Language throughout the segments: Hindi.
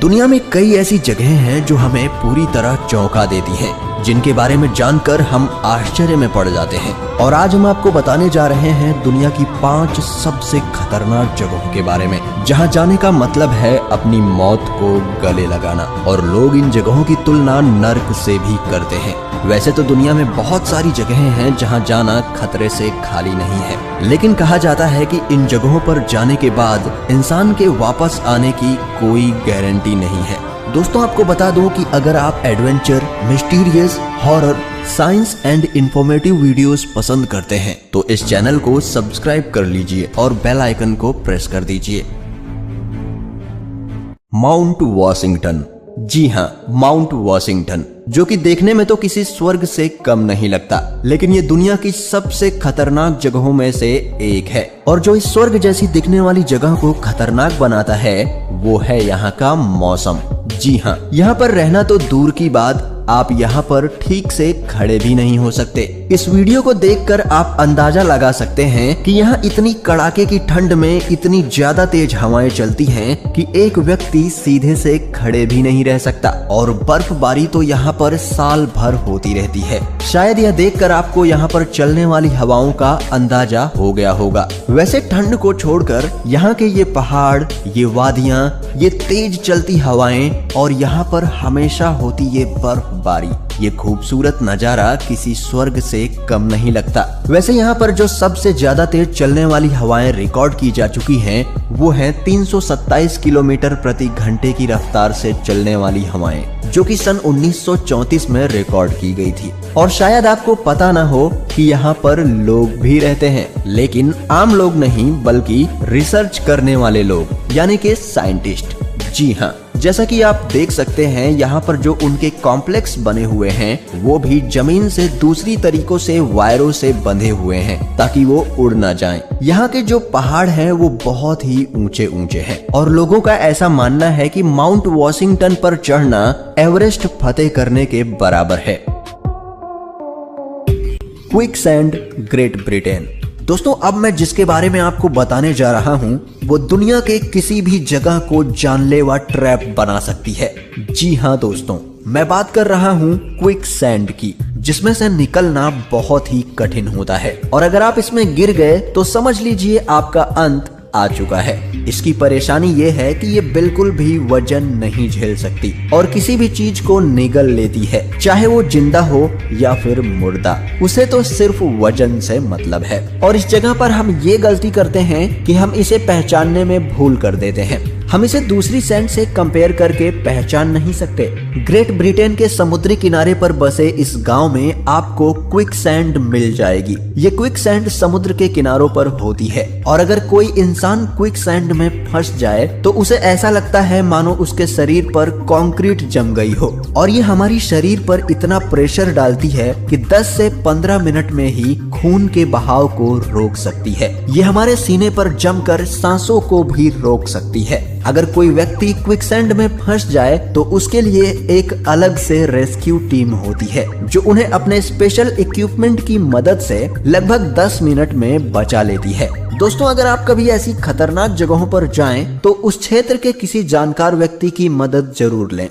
दुनिया में कई ऐसी जगहें हैं जो हमें पूरी तरह चौंका देती हैं, जिनके बारे में जानकर हम आश्चर्य में पड़ जाते हैं। और आज हम आपको बताने जा रहे हैं दुनिया की 5 सबसे खतरनाक जगहों के बारे में, जहां जाने का मतलब है अपनी मौत को गले लगाना। और लोग इन जगहों की तुलना नर्क से भी करते हैं। वैसे तो दुनिया में बहुत सारी जगहें हैं जहां जाना खतरे से खाली नहीं है, लेकिन कहा जाता है कि इन जगहों पर जाने के बाद इंसान के वापस आने की कोई गारंटी नहीं है। दोस्तों, आपको बता दूं कि अगर आप adventure, mysterious, horror, science and informative videos पसंद करते हैं तो इस चैनल को सब्सक्राइब कर लीजिए और बेल आइकन को प्रेस कर दीजिए। Mount Washington. जी हाँ, माउंट वॉशिंगटन, जो कि देखने में तो किसी स्वर्ग से कम नहीं लगता, लेकिन ये दुनिया की सबसे खतरनाक जगहों में से एक है। और जो इस स्वर्ग जैसी दिखने वाली जगह को खतरनाक बनाता है वो है यहाँ का मौसम। जी हाँ, यहाँ पर रहना तो दूर की बात, आप यहाँ पर ठीक से खड़े भी नहीं हो सकते। इस वीडियो को देखकर आप अंदाजा लगा सकते हैं कि यहाँ इतनी कड़ाके की ठंड में इतनी ज्यादा तेज हवाएं चलती हैं कि एक व्यक्ति सीधे से खड़े भी नहीं रह सकता। और बर्फबारी तो यहाँ पर साल भर होती रहती है। शायद यह देखकर आपको यहाँ पर चलने वाली हवाओं का अंदाजा हो गया होगा। वैसे ठंड को छोड़कर यहाँ के ये पहाड़, ये वादियाँ, ये तेज चलती हवाएं और यहाँ पर हमेशा होती ये बर्फबारी, ये खूबसूरत नजारा किसी स्वर्ग से कम नहीं लगता। वैसे यहाँ पर जो सबसे ज्यादा तेज चलने वाली हवाएं रिकॉर्ड की जा चुकी हैं वो है 327 किलोमीटर प्रति घंटे की रफ्तार से चलने वाली हवाएं, जो कि सन 1934 में रिकॉर्ड की गई थी। और शायद आपको पता ना हो कि यहाँ पर लोग भी रहते हैं, लेकिन आम लोग नहीं बल्कि रिसर्च करने वाले लोग, यानी कि साइंटिस्ट। जी हाँ, जैसा कि आप देख सकते हैं यहाँ पर जो उनके कॉम्प्लेक्स बने हुए हैं वो भी जमीन से दूसरी तरीकों से वायरों से बंधे हुए हैं ताकि वो उड़ ना जाएं। यहाँ के जो पहाड़ हैं वो बहुत ही ऊंचे ऊंचे हैं और लोगों का ऐसा मानना है कि माउंट वॉशिंगटन पर चढ़ना एवरेस्ट फतेह करने के बराबर है। Quicksand, great Britain. दोस्तों, अब मैं जिसके बारे में आपको बताने जा रहा हूँ वो दुनिया के किसी भी जगह को जानलेवा ट्रैप बना सकती है। जी हाँ दोस्तों, मैं बात कर रहा हूँ क्विकसैंड की, जिसमें से निकलना बहुत ही कठिन होता है। और अगर आप इसमें गिर गए तो समझ लीजिए आपका अंत आ चुका है। इसकी परेशानी ये है कि ये बिल्कुल भी वजन नहीं झेल सकती और किसी भी चीज को निगल लेती है, चाहे वो जिंदा हो या फिर मुर्दा, उसे तो सिर्फ वजन से मतलब है। और इस जगह पर हम ये गलती करते हैं कि हम इसे पहचानने में भूल कर देते हैं। हम इसे दूसरी सैंड से कंपेयर करके पहचान नहीं सकते। ग्रेट ब्रिटेन के समुद्री किनारे पर बसे इस गांव में आपको क्विकसैंड मिल जाएगी। ये क्विकसैंड समुद्र के किनारों पर होती है और अगर कोई इंसान क्विकसैंड में फंस जाए तो उसे ऐसा लगता है मानो उसके शरीर पर कंक्रीट जम गई हो। और ये हमारी शरीर पर इतना प्रेशर डालती है कि 10 से 15 मिनट में ही खून के बहाव को रोक सकती है। ये हमारे सीने पर जमकर सांसों को भी रोक सकती है। अगर कोई व्यक्ति क्विकसैंड में फंस जाए तो उसके लिए एक अलग से रेस्क्यू टीम होती है जो उन्हें अपने स्पेशल इक्विपमेंट की मदद से लगभग 10 मिनट में बचा लेती है। दोस्तों, अगर आप कभी ऐसी खतरनाक जगहों पर जाएं तो उस क्षेत्र के किसी जानकार व्यक्ति की मदद जरूर लें।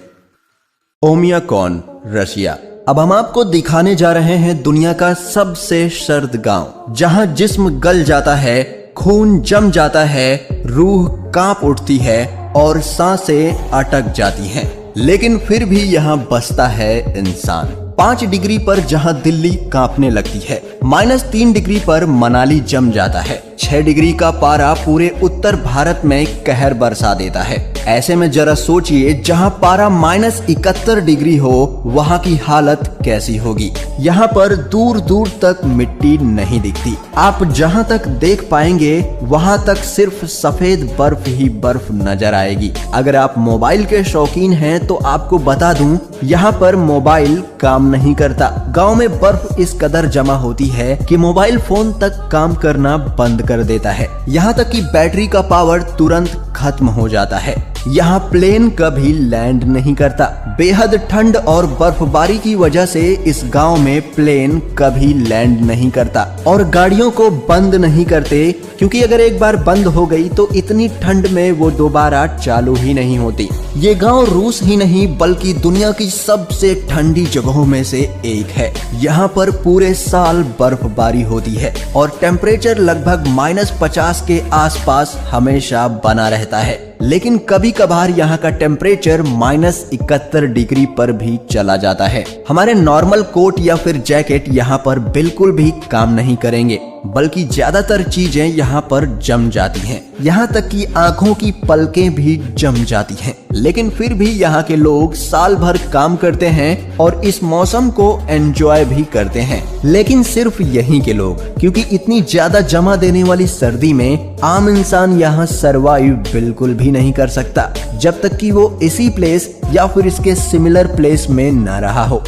ओमियाकॉन, रशिया। अब हम आपको दिखाने जा रहे हैं दुनिया का सबसे सर्द गांव, जहां जिस्म गल जाता है, खून जम जाता है, रूह कांप उठती है और सांसें अटक जाती हैं, लेकिन फिर भी यहाँ बसता है इंसान। 5 डिग्री पर जहाँ दिल्ली कांपने लगती है, -3 डिग्री पर मनाली जम जाता है, 6 डिग्री का पारा पूरे उत्तर भारत में कहर बरसा देता है। ऐसे में जरा सोचिए, जहाँ पारा -71 डिग्री हो वहाँ की हालत कैसी होगी। यहाँ पर दूर दूर तक मिट्टी नहीं दिखती। आप जहाँ तक देख पाएंगे वहाँ तक सिर्फ सफेद बर्फ ही बर्फ नजर आएगी। अगर आप मोबाइल के शौकीन हैं तो आपको बता दूं, यहाँ पर मोबाइल काम नहीं करता। गांव में बर्फ इस कदर जमा होती है कि मोबाइल फोन तक काम करना बंद कर देता है। यहाँ तक कि बैटरी का पावर तुरंत खत्म हो जाता है। यहाँ प्लेन कभी लैंड नहीं करता। बेहद ठंड और बर्फबारी की वजह से इस गांव में प्लेन कभी लैंड नहीं करता और गाड़ियों को बंद नहीं करते, क्योंकि अगर एक बार बंद हो गई तो इतनी ठंड में वो दोबारा चालू ही नहीं होती। ये गांव रूस ही नहीं बल्कि दुनिया की सबसे ठंडी जगहों में से एक है। यहाँ पर पूरे साल बर्फबारी होती है और टेम्परेचर लगभग -50 के आसपास हमेशा बना रहता है, लेकिन कभी कभार यहाँ का टेम्परेचर -71 डिग्री पर भी चला जाता है। हमारे नॉर्मल कोट या फिर जैकेट यहाँ पर बिल्कुल भी काम नहीं करेंगे, बल्कि ज्यादातर चीजें यहाँ पर जम जाती हैं। यहाँ तक कि आंखों की पलकें भी जम जाती हैं, लेकिन फिर भी यहाँ के लोग साल भर काम करते हैं और इस मौसम को एंजॉय भी करते हैं। लेकिन सिर्फ यहीं के लोग, क्योंकि इतनी ज्यादा जमा देने वाली सर्दी में आम इंसान यहाँ सरवाइव बिल्कुल भी नहीं कर सकता, जब तक कि वो इसी प्लेस या फिर इसके सिमिलर प्लेस में न रहा हो।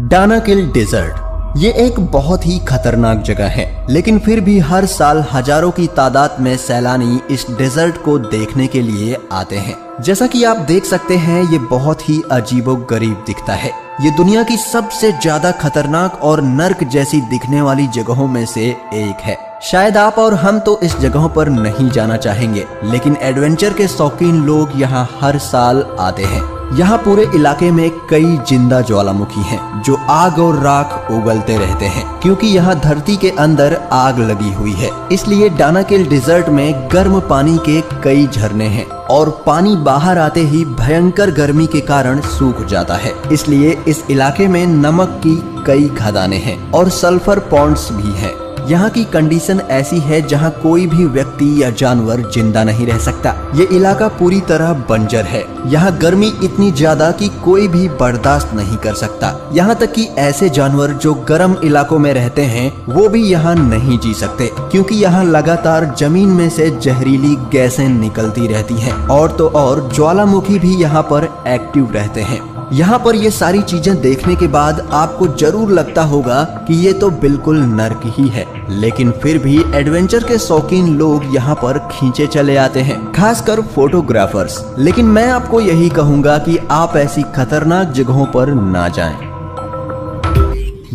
डानाकिल डेजर्ट ये एक बहुत ही खतरनाक जगह है, लेकिन फिर भी हर साल हजारों की तादाद में सैलानी इस डेजर्ट को देखने के लिए आते हैं। जैसा कि आप देख सकते हैं, ये बहुत ही अजीबोगरीब दिखता है। ये दुनिया की सबसे ज्यादा खतरनाक और नर्क जैसी दिखने वाली जगहों में से एक है। शायद आप और हम तो इस जगहों पर नहीं जाना चाहेंगे, लेकिन एडवेंचर के शौकीन लोग यहाँ हर साल आते हैं। यहाँ पूरे इलाके में कई जिंदा ज्वालामुखी हैं, जो आग और राख उगलते रहते हैं। क्योंकि यहाँ धरती के अंदर आग लगी हुई है, इसलिए डानाकिल डेजर्ट में गर्म पानी के कई झरने हैं और पानी बाहर आते ही भयंकर गर्मी के कारण सूख जाता है। इसलिए इस इलाके में नमक की कई खदानें हैं और सल्फर पॉन्ड्स भी हैं। यहाँ की कंडीशन ऐसी है जहाँ कोई भी व्यक्ति या जानवर जिंदा नहीं रह सकता। ये इलाका पूरी तरह बंजर है। यहाँ गर्मी इतनी ज्यादा कि कोई भी बर्दाश्त नहीं कर सकता। यहाँ तक कि ऐसे जानवर जो गर्म इलाकों में रहते हैं वो भी यहाँ नहीं जी सकते, क्योंकि यहाँ लगातार जमीन में से जहरीली गैसें निकलती रहती हैं। और तो और ज्वालामुखी भी यहाँ पर एक्टिव रहते हैं। यहाँ पर ये सारी चीजें देखने के बाद आपको जरूर लगता होगा कि ये तो बिल्कुल नर्क ही है, लेकिन फिर भी एडवेंचर के शौकीन लोग यहाँ पर खींचे चले आते हैं, खासकर फोटोग्राफर्स। लेकिन मैं आपको यही कहूँगा कि आप ऐसी खतरनाक जगहों पर ना जाएं।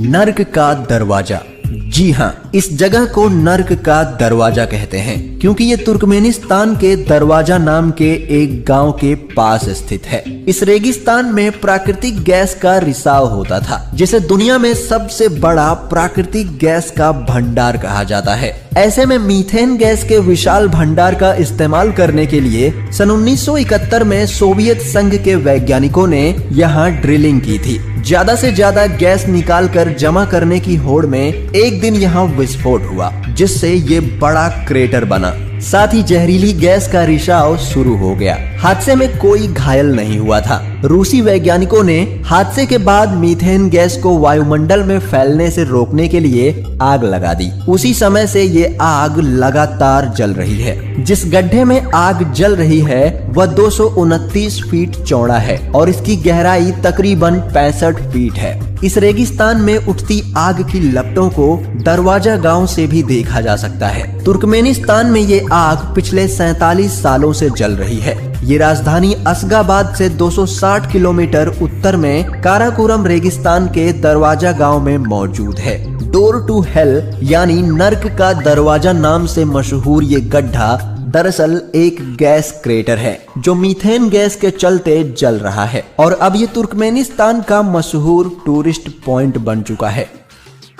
नर्क का दरवाजा। जी हाँ, इस जगह को नर्क का दरवाजा कहते हैं, क्योंकि ये तुर्कमेनिस्तान के दरवाजा नाम के एक गांव के पास स्थित है। इस रेगिस्तान में प्राकृतिक गैस का रिसाव होता था, जिसे दुनिया में सबसे बड़ा प्राकृतिक गैस का भंडार कहा जाता है। ऐसे में मीथेन गैस के विशाल भंडार का इस्तेमाल करने के लिए सन 1971 में सोवियत संघ के वैज्ञानिकों ने यहाँ ड्रिलिंग की थी। ज्यादा से ज्यादा गैस निकालकर जमा करने की होड़ में एक दिन यहाँ विस्फोट हुआ, जिससे ये बड़ा क्रेटर बना। साथ ही जहरीली गैस का रिसाव शुरू हो गया। हादसे में कोई घायल नहीं हुआ था। रूसी वैज्ञानिकों ने हादसे के बाद मीथेन गैस को वायुमंडल में फैलने से रोकने के लिए आग लगा दी। उसी समय से ये आग लगातार जल रही है। जिस गड्ढे में आग जल रही है वह 229 फीट चौड़ा है और इसकी गहराई तकरीबन 65 फीट है। इस रेगिस्तान में उठती आग की लपटों को दरवाजा गांव से भी देखा जा सकता है। तुर्कमेनिस्तान में ये आग पिछले 47 सालों से जल रही है। ये राजधानी असगाबाद से 260 किलोमीटर उत्तर में काराकोरम रेगिस्तान के दरवाजा गांव में मौजूद है। डोर टू हेल यानी नर्क का दरवाजा नाम से मशहूर ये गड्ढा दरअसल एक गैस क्रेटर है जो मीथेन गैस के चलते जल रहा है और अब ये तुर्कमेनिस्तान का मशहूर टूरिस्ट पॉइंट बन चुका है।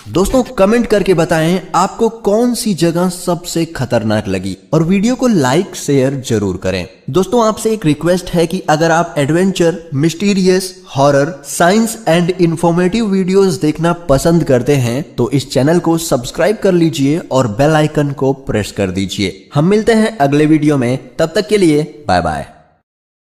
दोस्तों कमेंट करके बताएं आपको कौन सी जगह सबसे खतरनाक लगी और वीडियो को लाइक शेयर जरूर करें। दोस्तों आपसे एक रिक्वेस्ट है कि अगर आप adventure, mysterious, horror, science and informative videos देखना पसंद करते हैं तो इस चैनल को सब्सक्राइब कर लीजिए और बेल आइकन को प्रेस कर दीजिए। हम मिलते हैं अगले वीडियो में, तब तक के लिए बाय बाय।